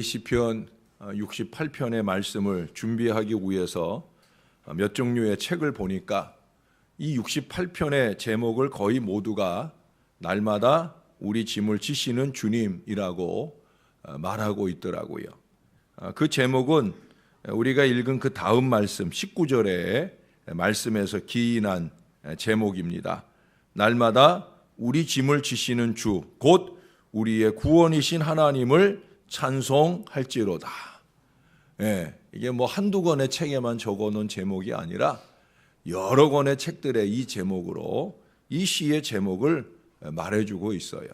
시편 68편의 말씀을 준비하기 위해서 몇 종류의 책을 보니까 이 68편의 제목을 거의 모두가 날마다 우리 짐을 지시는 주님이라고 말하고 있더라고요. 그 제목은 우리가 읽은 그 다음 말씀 19절의 말씀에서 기인한 제목입니다. 날마다 우리 짐을 지시는 주, 곧 우리의 구원이신 하나님을 찬송할지로다. 이게 뭐 한두 권의 책에만 적어놓은 제목이 아니라 여러 권의 책들의 이 제목으로 이 시의 제목을 말해주고 있어요.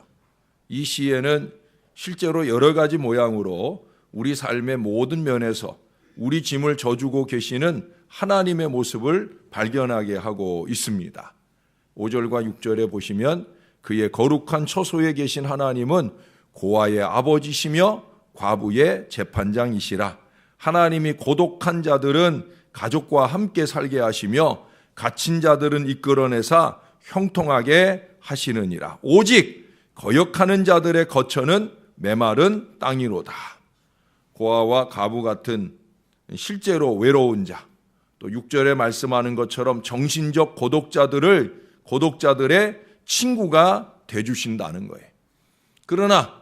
이 시에는 실제로 여러 가지 모양으로 우리 삶의 모든 면에서 우리 짐을 져주고 계시는 하나님의 모습을 발견하게 하고 있습니다. 5절과 6절에 보시면 그의 거룩한 처소에 계신 하나님은 고아의 아버지시며 과부의 재판장이시라. 하나님이 고독한 자들은 가족과 함께 살게 하시며 갇힌 자들은 이끌어내사 형통하게 하시느니라. 오직 거역하는 자들의 거처는 메마른 땅이로다. 고아와 가부 같은 실제로 외로운 자, 또 6절에 말씀하는 것처럼 정신적 고독자들의 친구가 되주신다는 거예요. 그러나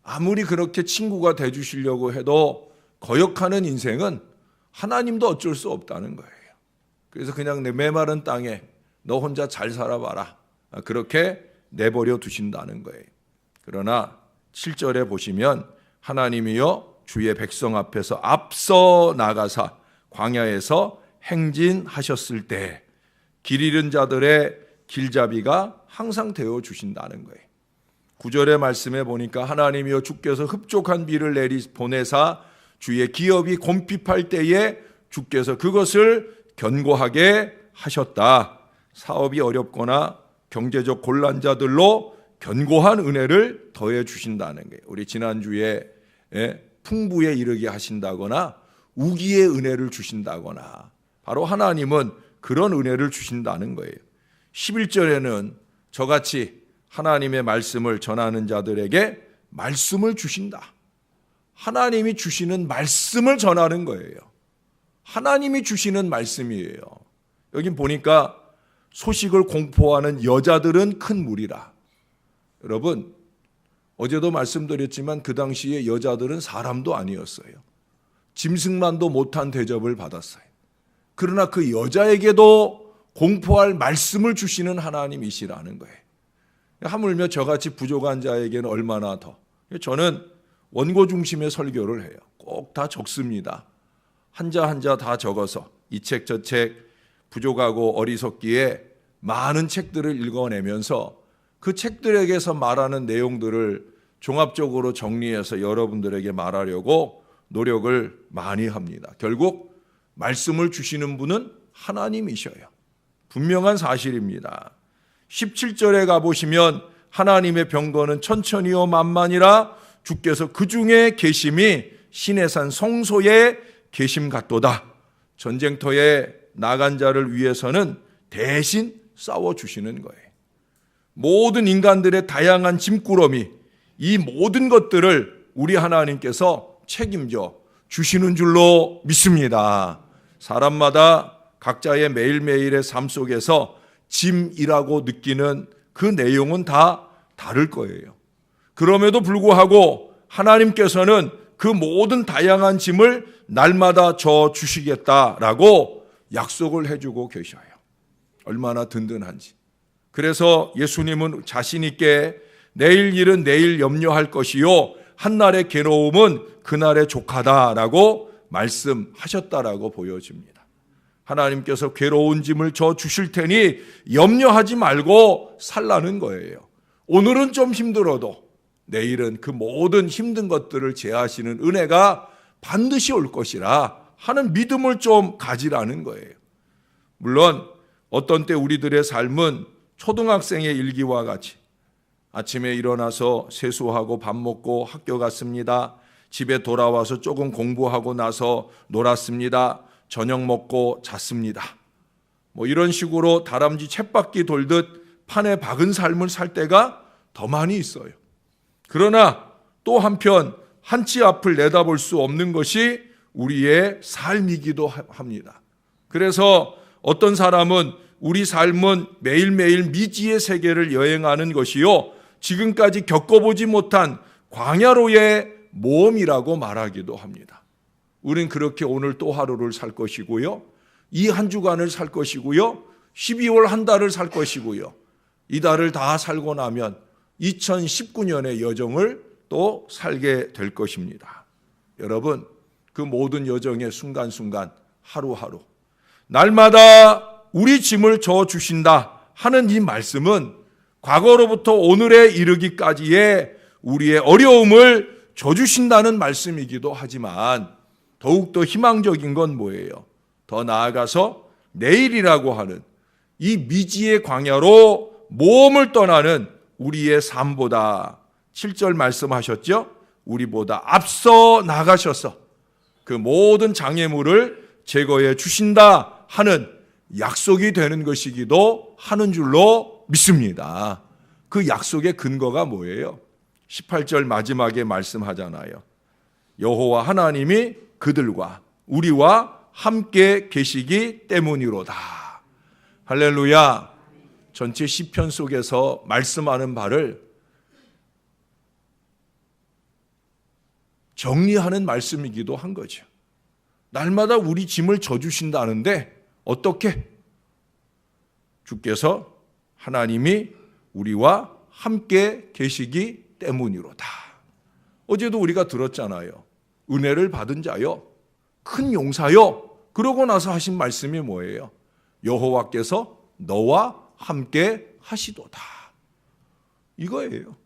아무리 그렇게 친구가 되주시려고 해도 거역하는 인생은 하나님도 어쩔 수 없다는 거예요. 그래서 그냥 내 메마른 땅에 너 혼자 잘 살아봐라, 그렇게 내버려 두신다는 거예요. 그러나 7절에 보시면 하나님이여 주의 백성 앞에서 앞서 나가사 광야에서 행진하셨을 때 길 잃은 자들의 길잡이가 항상 되어 주신다는 거예요. 9절의 말씀에 보니까 하나님이여 주께서 흡족한 비를 보내사 주의 기업이 곰핍할 때에 주께서 그것을 견고하게 하셨다. 사업이 어렵거나 경제적 곤란자들로 견고한 은혜를 더해 주신다는 거예요. 우리 지난주에 풍부에 이르게 하신다거나 우기의 은혜를 주신다거나 바로 하나님은 그런 은혜를 주신다는 거예요. 11절에는 저같이 하나님의 말씀을 전하는 자들에게 말씀을 주신다. 하나님이 주시는 말씀을 전하는 거예요. 하나님이 주시는 말씀이에요. 여긴 보니까 소식을 공포하는 여자들은 큰 무리라. 여러분, 어제도 말씀드렸지만 그 당시에 여자들은 사람도 아니었어요. 짐승만도 못한 대접을 받았어요. 그러나 그 여자에게도 공포할 말씀을 주시는 하나님이시라는 거예요. 하물며 저같이 부족한 자에게는 얼마나 더. 저는 원고 중심의 설교를 해요. 꼭 다 적습니다. 한자 한자 다 적어서 이 책 저 책 부족하고 어리석기에 많은 책들을 읽어내면서 그 책들에게서 말하는 내용들을 종합적으로 정리해서 여러분들에게 말하려고 노력을 많이 합니다. 결국 말씀을 주시는 분은 하나님이셔요. 분명한 사실입니다. 17절에 가보시면 하나님의 병거는 천천히요 만만이라 주께서 그 중에 계심이 시내산 성소에 계심 같도다. 전쟁터에 나간 자를 위해서는 대신 싸워주시는 거예요. 모든 인간들의 다양한 짐꾸러미, 이 모든 것들을 우리 하나님께서 책임져 주시는 줄로 믿습니다. 사람마다 각자의 매일매일의 삶 속에서 짐이라고 느끼는 그 내용은 다 다를 거예요. 그럼에도 불구하고 하나님께서는 그 모든 다양한 짐을 날마다 져 주시겠다라고 약속을 해주고 계셔요. 얼마나 든든한지. 그래서 예수님은 자신 있게 내일 일은 내일 염려할 것이요 한날의 괴로움은 그날의 족하다라고 말씀하셨다라고 보여집니다. 하나님께서 괴로운 짐을 져 주실 테니 염려하지 말고 살라는 거예요. 오늘은 좀 힘들어도 내일은 그 모든 힘든 것들을 제하시는 은혜가 반드시 올 것이라 하는 믿음을 좀 가지라는 거예요. 물론 어떤 때 우리들의 삶은 초등학생의 일기와 같이 아침에 일어나서 세수하고 밥 먹고 학교 갔습니다. 집에 돌아와서 조금 공부하고 나서 놀았습니다. 저녁 먹고 잤습니다. 이런 식으로 다람쥐 쳇바퀴 돌듯 판에 박은 삶을 살 때가 더 많이 있어요. 그러나 또 한편 한치 앞을 내다볼 수 없는 것이 우리의 삶이기도 합니다. 그래서 어떤 사람은 우리 삶은 매일매일 미지의 세계를 여행하는 것이요, 지금까지 겪어보지 못한 광야로의 모험이라고 말하기도 합니다. 우린 그렇게 오늘 또 하루를 살 것이고요, 이 한 주간을 살 것이고요, 12월 한 달을 살 것이고요, 이 달을 다 살고 나면 2019년의 여정을 또 살게 될 것입니다. 여러분, 그 모든 여정의 순간순간, 하루하루, 날마다 우리 짐을 져 주신다 하는 이 말씀은 과거로부터 오늘에 이르기까지의 우리의 어려움을 져 주신다는 말씀이기도 하지만, 더욱더 희망적인 건 뭐예요? 더 나아가서 내일이라고 하는 이 미지의 광야로 모험을 떠나는 우리의 삶보다, 7절 말씀하셨죠? 우리보다 앞서 나가셔서 그 모든 장애물을 제거해 주신다 하는 약속이 되는 것이기도 하는 줄로 믿습니다. 그 약속의 근거가 뭐예요? 18절 마지막에 말씀하잖아요. 여호와 하나님이 그들과 우리와 함께 계시기 때문이로다. 할렐루야. 전체 시편 속에서 말씀하는 바를 정리하는 말씀이기도 한 거죠. 날마다 우리 짐을 져주신다는데 어떻게? 주께서 하나님이 우리와 함께 계시기 때문이로다. 어제도 우리가 들었잖아요. 은혜를 받은 자요, 큰 용사요. 그러고 나서 하신 말씀이 뭐예요? 여호와께서 너와 함께 하시도다. 이거예요.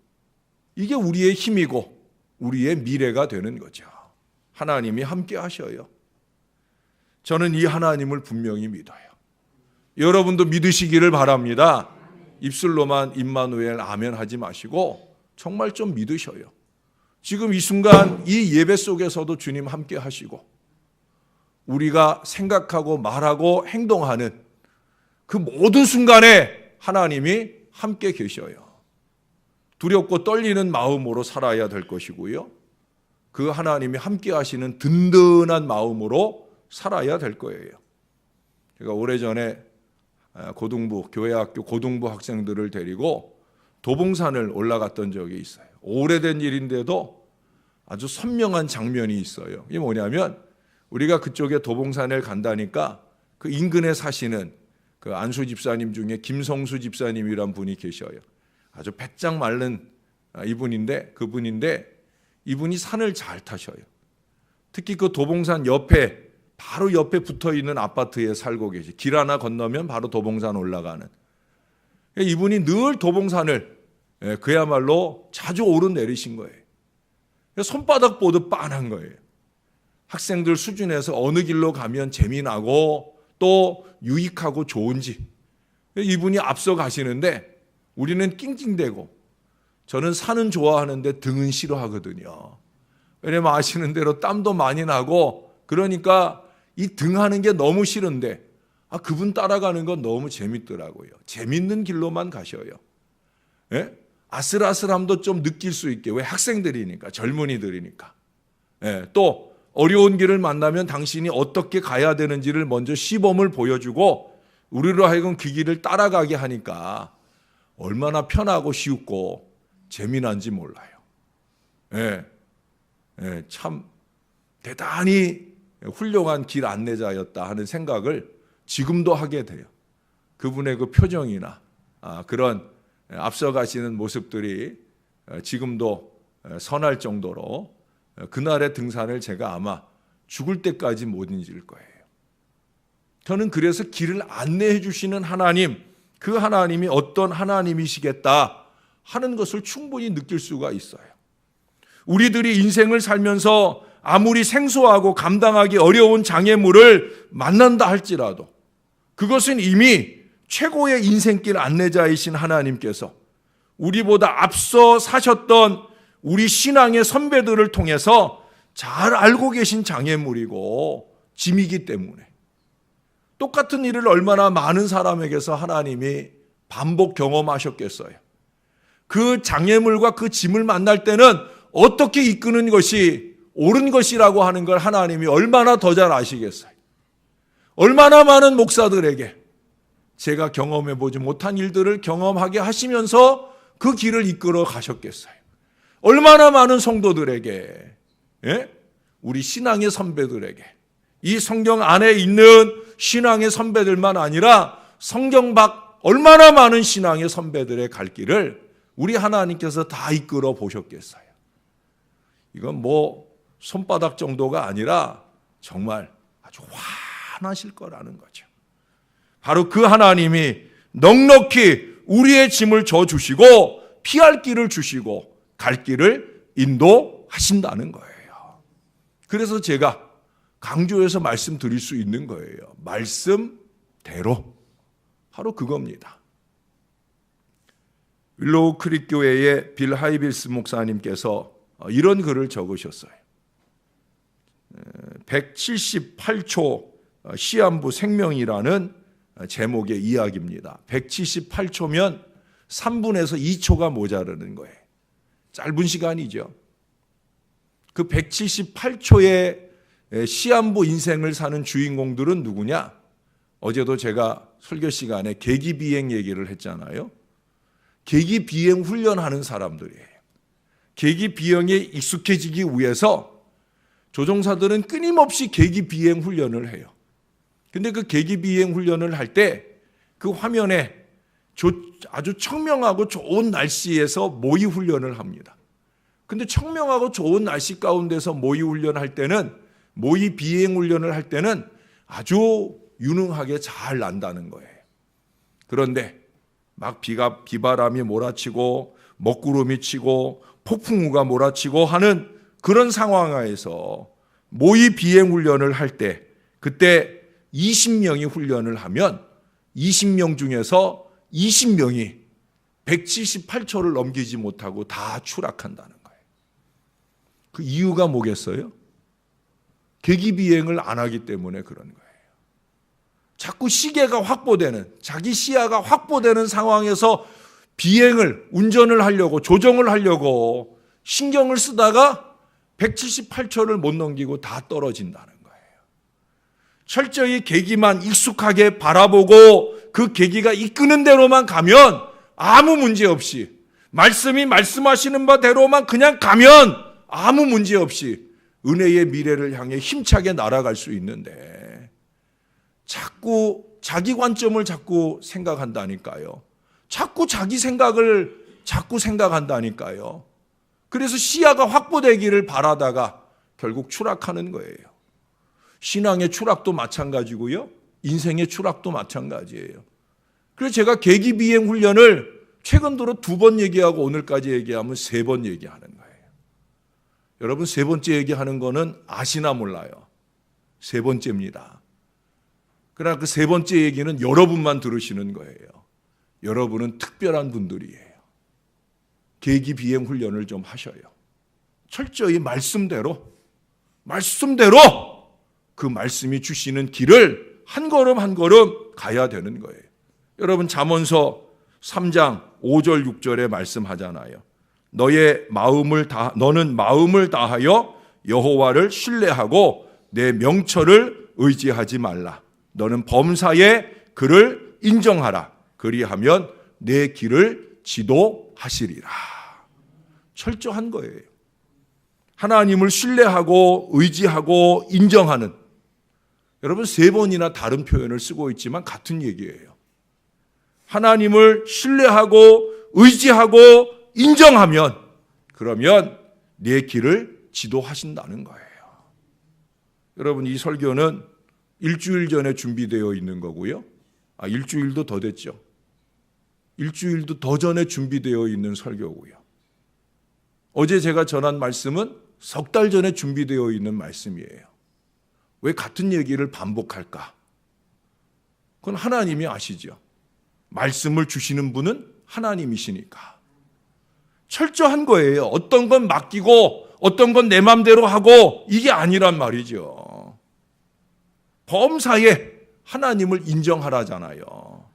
이게 우리의 힘이고 우리의 미래가 되는 거죠. 하나님이 함께 하셔요. 저는 이 하나님을 분명히 믿어요. 여러분도 믿으시기를 바랍니다. 입술로만 임마누엘 아멘 하지 마시고 정말 좀 믿으셔요. 지금 이 순간 이 예배 속에서도 주님 함께 하시고, 우리가 생각하고 말하고 행동하는 그 모든 순간에 하나님이 함께 계셔요. 두렵고 떨리는 마음으로 살아야 될 것이고요, 그 하나님이 함께 하시는 든든한 마음으로 살아야 될 거예요. 제가 오래전에 고등부, 교회학교 고등부 학생들을 데리고 도봉산을 올라갔던 적이 있어요. 오래된 일인데도 아주 선명한 장면이 있어요. 이게 뭐냐면, 우리가 그쪽에 도봉산을 간다니까 그 인근에 사시는 그 안수 집사님 중에 김성수 집사님이란 분이 계셔요. 아주 배짱 마른 그분인데 이분이 산을 잘 타셔요. 특히 그 도봉산 옆에, 바로 옆에 붙어있는 아파트에 살고 계시, 길 하나 건너면 바로 도봉산 올라가는, 이분이 늘 도봉산을 그야말로 자주 오르내리신 거예요. 손바닥 보듯 빤한 거예요. 학생들 수준에서 어느 길로 가면 재미나고 또 유익하고 좋은지, 이분이 앞서 가시는데 우리는 낑낑대고, 저는 산은 좋아하는데 등은 싫어하거든요. 왜냐면 아시는 대로 땀도 많이 나고, 그러니까 이 등하는 게 너무 싫은데 그분 따라가는 건 너무 재밌더라고요. 재밌는 길로만 가셔요. 예? 아슬아슬함도 좀 느낄 수 있게. 왜? 학생들이니까, 젊은이들이니까. 예, 또 어려운 길을 만나면 당신이 어떻게 가야 되는지를 먼저 시범을 보여주고 우리로 하여금 그 길을 따라가게 하니까 얼마나 편하고 쉽고 재미난지 몰라요. 예, 예, 참 대단히 훌륭한 길 안내자였다 하는 생각을 지금도 하게 돼요. 그분의 그 표정이나 그런 앞서가시는 모습들이 지금도 선할 정도로 그날의 등산을 제가 아마 죽을 때까지 못 잊을 거예요. 저는 그래서 길을 안내해 주시는 하나님, 그 하나님이 어떤 하나님이시겠다 하는 것을 충분히 느낄 수가 있어요. 우리들이 인생을 살면서 아무리 생소하고 감당하기 어려운 장애물을 만난다 할지라도 그것은 이미 최고의 인생길 안내자이신 하나님께서 우리보다 앞서 사셨던 우리 신앙의 선배들을 통해서 잘 알고 계신 장애물이고 짐이기 때문에, 똑같은 일을 얼마나 많은 사람에게서 하나님이 반복 경험하셨겠어요. 그 장애물과 그 짐을 만날 때는 어떻게 이끄는 것이 옳은 것이라고 하는 걸 하나님이 얼마나 더 잘 아시겠어요. 얼마나 많은 목사들에게 제가 경험해 보지 못한 일들을 경험하게 하시면서 그 길을 이끌어 가셨겠어요. 얼마나 많은 성도들에게, 우리 신앙의 선배들에게, 이 성경 안에 있는 신앙의 선배들만 아니라 성경 밖 얼마나 많은 신앙의 선배들의 갈 길을 우리 하나님께서 다 이끌어 보셨겠어요. 이건 뭐 손바닥 정도가 아니라 정말 아주 환하실 거라는 거죠. 바로 그 하나님이 넉넉히 우리의 짐을 져주시고 피할 길을 주시고 갈 길을 인도하신다는 거예요. 그래서 제가 강조해서 말씀드릴 수 있는 거예요. 말씀대로. 바로 그겁니다. 윌로우 크릭 교회의 빌 하이빌스 목사님께서 이런 글을 적으셨어요. 178초 시한부 생명이라는 제목의 이야기입니다. 178초면 3분에서 2초가 모자르는 거예요. 짧은 시간이죠. 그 178초의 시한부 인생을 사는 주인공들은 누구냐? 어제도 제가 설교 시간에 계기비행 얘기를 했잖아요. 계기비행 훈련하는 사람들이에요. 계기비행에 익숙해지기 위해서 조종사들은 끊임없이 계기비행 훈련을 해요. 근데 그 계기비행 훈련을 할 때 그 화면에 아주 청명하고 좋은 날씨에서 모의 훈련을 합니다. 근데 청명하고 좋은 날씨 가운데서 모의 훈련할 때는, 모의 비행 훈련을 할 때는 아주 유능하게 잘 난다는 거예요. 그런데 막 비바람이 몰아치고 먹구름이 치고 폭풍우가 몰아치고 하는 그런 상황에서 모의 비행 훈련을 할 때, 그때 20명이 훈련을 하면 20명 중에서 20명이 178초를 넘기지 못하고 다 추락한다는 거예요. 그 이유가 뭐겠어요? 계기비행을 안 하기 때문에 그런 거예요. 자꾸 시계가 확보되는, 자기 시야가 확보되는 상황에서 운전을 하려고, 조정을 하려고 신경을 쓰다가 178초를 못 넘기고 다 떨어진다는 거예요. 철저히 계기만 익숙하게 바라보고 그 계기가 이끄는 대로만 가면 아무 문제 없이, 말씀이 말씀하시는 바대로만 그냥 가면 아무 문제 없이 은혜의 미래를 향해 힘차게 날아갈 수 있는데, 자꾸 자기 관점을 자꾸 생각한다니까요. 자꾸 자기 생각을 자꾸 생각한다니까요. 그래서 시야가 확보되기를 바라다가 결국 추락하는 거예요. 신앙의 추락도 마찬가지고요. 인생의 추락도 마찬가지예요. 그래서 제가 계기비행 훈련을 최근 들어 2번 얘기하고 오늘까지 얘기하면 3번 얘기하는 거예요. 여러분, 3번째 얘기하는 거는 아시나 몰라요. 3번째입니다. 그러나 그 3번째 얘기는 여러분만 들으시는 거예요. 여러분은 특별한 분들이에요. 계기비행 훈련을 좀 하셔요. 철저히 말씀대로 그 말씀이 주시는 길을 한 걸음 한 걸음 가야 되는 거예요. 여러분, 잠언서 3장 5절 6절에 말씀하잖아요. 너는 마음을 다하여 여호와를 신뢰하고 내 명철을 의지하지 말라. 너는 범사에 그를 인정하라. 그리하면 내 길을 지도하시리라. 철저한 거예요. 하나님을 신뢰하고 의지하고 인정하는, 여러분 3번이나 다른 표현을 쓰고 있지만 같은 얘기예요. 하나님을 신뢰하고 의지하고 인정하면, 그러면 내 길을 지도하신다는 거예요. 여러분, 이 설교는 일주일 전에 준비되어 있는 거고요. 일주일도 더 됐죠. 일주일도 더 전에 준비되어 있는 설교고요. 어제 제가 전한 말씀은 석 달 전에 준비되어 있는 말씀이에요. 왜 같은 얘기를 반복할까? 그건 하나님이 아시죠. 말씀을 주시는 분은 하나님이시니까. 철저한 거예요. 어떤 건 맡기고 어떤 건 내 맘대로 하고, 이게 아니란 말이죠. 범사에 하나님을 인정하라잖아요.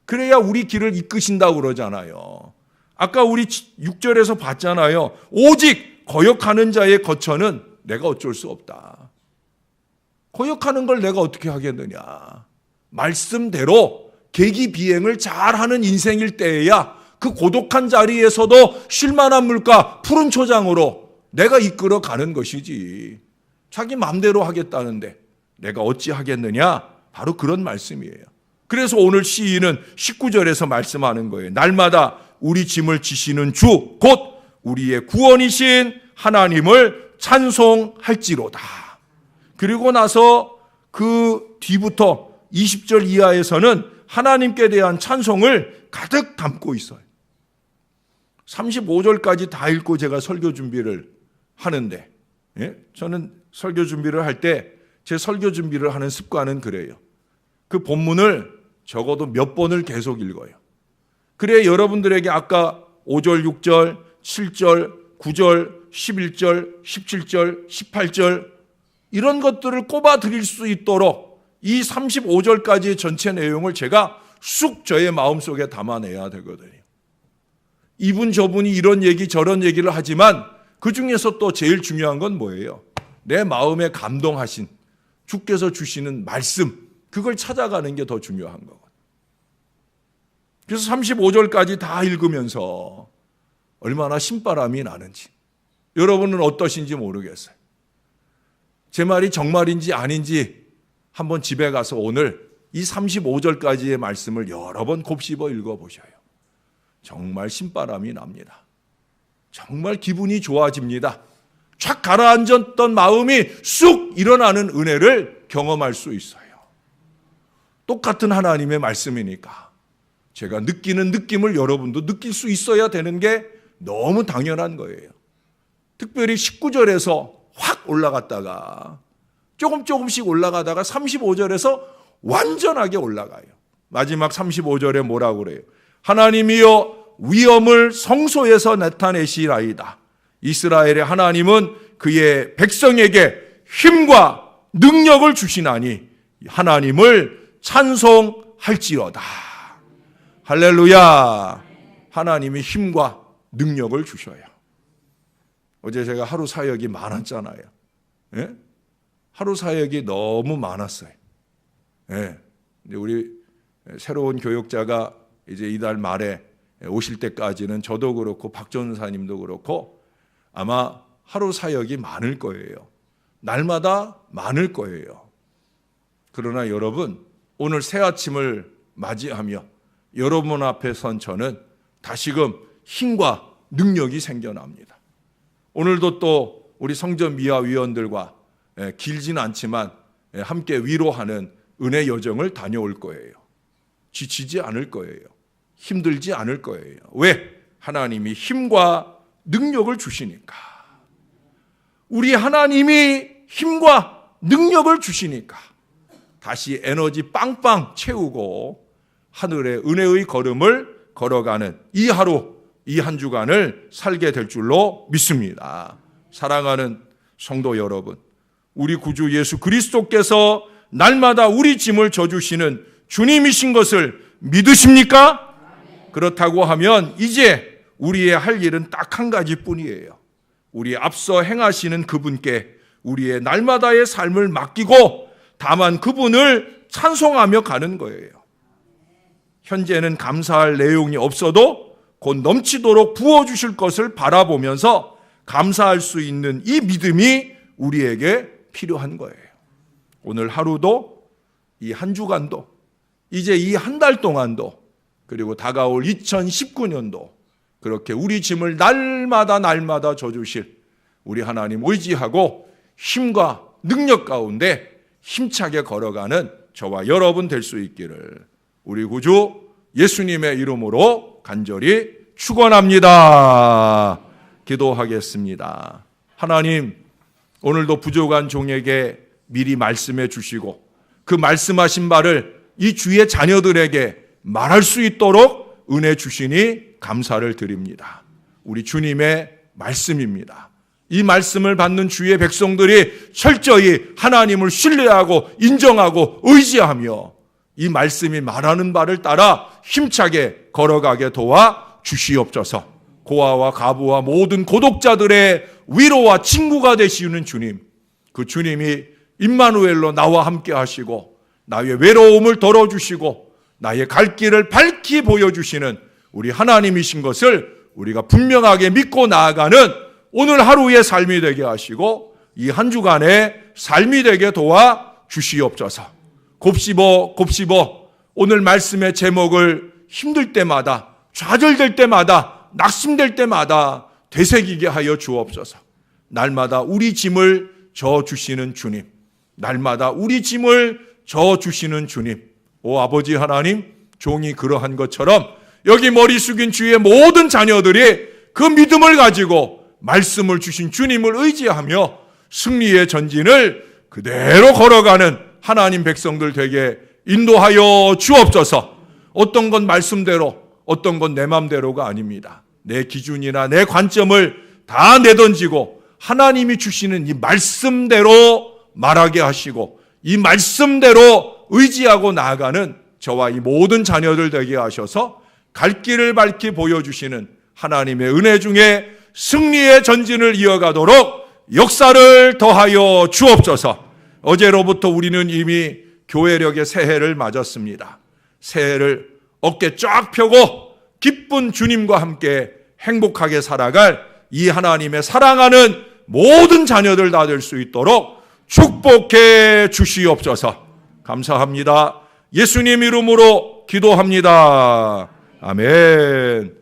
그래야 우리 길을 이끄신다고 그러잖아요. 아까 우리 6절에서 봤잖아요. 오직 거역하는 자의 거처는 내가 어쩔 수 없다. 거역하는 걸 내가 어떻게 하겠느냐. 말씀대로 계기비행을 잘하는 인생일 때에야 그 고독한 자리에서도 쉴만한 물가 푸른 초장으로 내가 이끌어 가는 것이지. 자기 마음대로 하겠다는데 내가 어찌 하겠느냐. 바로 그런 말씀이에요. 그래서 오늘 시인은 19절에서 말씀하는 거예요. 날마다 우리 짐을 지시는 주, 곧 우리의 구원이신 하나님을 찬송할지로다. 그리고 나서 그 뒤부터 20절 이하에서는 하나님께 대한 찬송을 가득 담고 있어요. 35절까지 다 읽고 제가 설교 준비를 하는데, 저는 설교 준비를 할 때 제 설교 준비를 하는 습관은 그래요. 그 본문을 적어도 몇 번을 계속 읽어요. 그래 여러분들에게 아까 5절, 6절, 7절, 9절, 11절, 17절, 18절 이런 것들을 꼽아 드릴 수 있도록 이 35절까지의 전체 내용을 제가 쑥 저의 마음속에 담아내야 되거든요. 이분 저분이 이런 얘기 저런 얘기를 하지만 그 중에서 또 제일 중요한 건 뭐예요? 내 마음에 감동하신 주께서 주시는 말씀, 그걸 찾아가는 게 더 중요한 거거든요. 그래서 35절까지 다 읽으면서 얼마나 신바람이 나는지 여러분은 어떠신지 모르겠어요. 제 말이 정말인지 아닌지 한번 집에 가서 오늘 이 35절까지의 말씀을 여러 번 곱씹어 읽어보셔요. 정말 신바람이 납니다. 정말 기분이 좋아집니다. 쫙 가라앉았던 마음이 쑥 일어나는 은혜를 경험할 수 있어요. 똑같은 하나님의 말씀이니까 제가 느끼는 느낌을 여러분도 느낄 수 있어야 되는 게 너무 당연한 거예요. 특별히 19절에서 확 올라갔다가 조금씩 올라가다가 35절에서 완전하게 올라가요. 마지막 35절에 뭐라고 그래요? 하나님이여 위엄을 성소에서 나타내시라이다. 이스라엘의 하나님은 그의 백성에게 힘과 능력을 주시나니 하나님을 찬송할지어다. 할렐루야. 하나님이 힘과 능력을 주셔요. 어제 제가 하루 사역이 많았잖아요. 예? 하루 사역이 너무 많았어요. 예. 우리 새로운 교육자가 이제 이달 말에 오실 때까지는 저도 그렇고 박 전사님도 그렇고 아마 하루 사역이 많을 거예요. 날마다 많을 거예요. 그러나 여러분, 오늘 새 아침을 맞이하며 여러분 앞에 선 저는 다시금 힘과 능력이 생겨납니다. 오늘도 또 우리 성전 미화 위원들과 길진 않지만 함께 위로하는 은혜 여정을 다녀올 거예요. 지치지 않을 거예요. 힘들지 않을 거예요. 왜? 하나님이 힘과 능력을 주시니까. 우리 하나님이 힘과 능력을 주시니까 다시 에너지 빵빵 채우고 하늘의 은혜의 걸음을 걸어가는 이 하루, 이 한 주간을 살게 될 줄로 믿습니다. 사랑하는 성도 여러분, 우리 구주 예수 그리스도께서 날마다 우리 짐을 져주시는 주님이신 것을 믿으십니까? 그렇다고 하면 이제 우리의 할 일은 딱 한 가지뿐이에요. 우리 앞서 행하시는 그분께 우리의 날마다의 삶을 맡기고 다만 그분을 찬송하며 가는 거예요. 현재는 감사할 내용이 없어도 곧 넘치도록 부어주실 것을 바라보면서 감사할 수 있는 이 믿음이 우리에게 필요한 거예요. 오늘 하루도 이 한 주간도 이제 이 한 달 동안도 그리고 다가올 2019년도 그렇게 우리 짐을 날마다 져주실 우리 하나님 의지하고 힘과 능력 가운데 힘차게 걸어가는 저와 여러분 될 수 있기를 우리 구주 예수님의 이름으로 간절히 축원합니다. 기도하겠습니다. 하나님, 오늘도 부족한 종에게 미리 말씀해 주시고 그 말씀하신 바를 이 주의 자녀들에게 말할 수 있도록 은혜 주시니 감사를 드립니다. 우리 주님의 말씀입니다. 이 말씀을 받는 주의 백성들이 철저히 하나님을 신뢰하고 인정하고 의지하며 이 말씀이 말하는 바를 따라 힘차게 걸어가게 도와 주시옵소서. 고아와 가부와 모든 고독자들의 위로와 친구가 되시는 주님, 그 주님이 임마누엘로 나와 함께 하시고 나의 외로움을 덜어주시고 나의 갈 길을 밝히 보여주시는 우리 하나님이신 것을 우리가 분명하게 믿고 나아가는 오늘 하루의 삶이 되게 하시고 이 한 주간의 삶이 되게 도와 주시옵소서. 곱씹어 오늘 말씀의 제목을 힘들 때마다, 좌절될 때마다, 낙심될 때마다 되새기게 하여 주옵소서. 날마다 우리 짐을 져주시는 주님, 날마다 우리 짐을 져주시는 주님, 오 아버지 하나님, 종이 그러한 것처럼 여기 머리 숙인 주의 모든 자녀들이 그 믿음을 가지고 말씀을 주신 주님을 의지하며 승리의 전진을 그대로 걸어가는 하나님 백성들 되게 인도하여 주옵소서. 어떤 건 말씀대로, 어떤 건 내 맘대로가 아닙니다. 내 기준이나 내 관점을 다 내던지고 하나님이 주시는 이 말씀대로 말하게 하시고 이 말씀대로 의지하고 나아가는 저와 이 모든 자녀들 되게 하셔서 갈 길을 밝히 보여주시는 하나님의 은혜 중에 승리의 전진을 이어가도록 역사를 더하여 주옵소서. 어제로부터 우리는 이미 교회력의 새해를 맞았습니다. 새해를 어깨 쫙 펴고 기쁜 주님과 함께 행복하게 살아갈 이 하나님의 사랑하는 모든 자녀들 다 될 수 있도록 축복해 주시옵소서. 감사합니다. 예수님 이름으로 기도합니다. 아멘.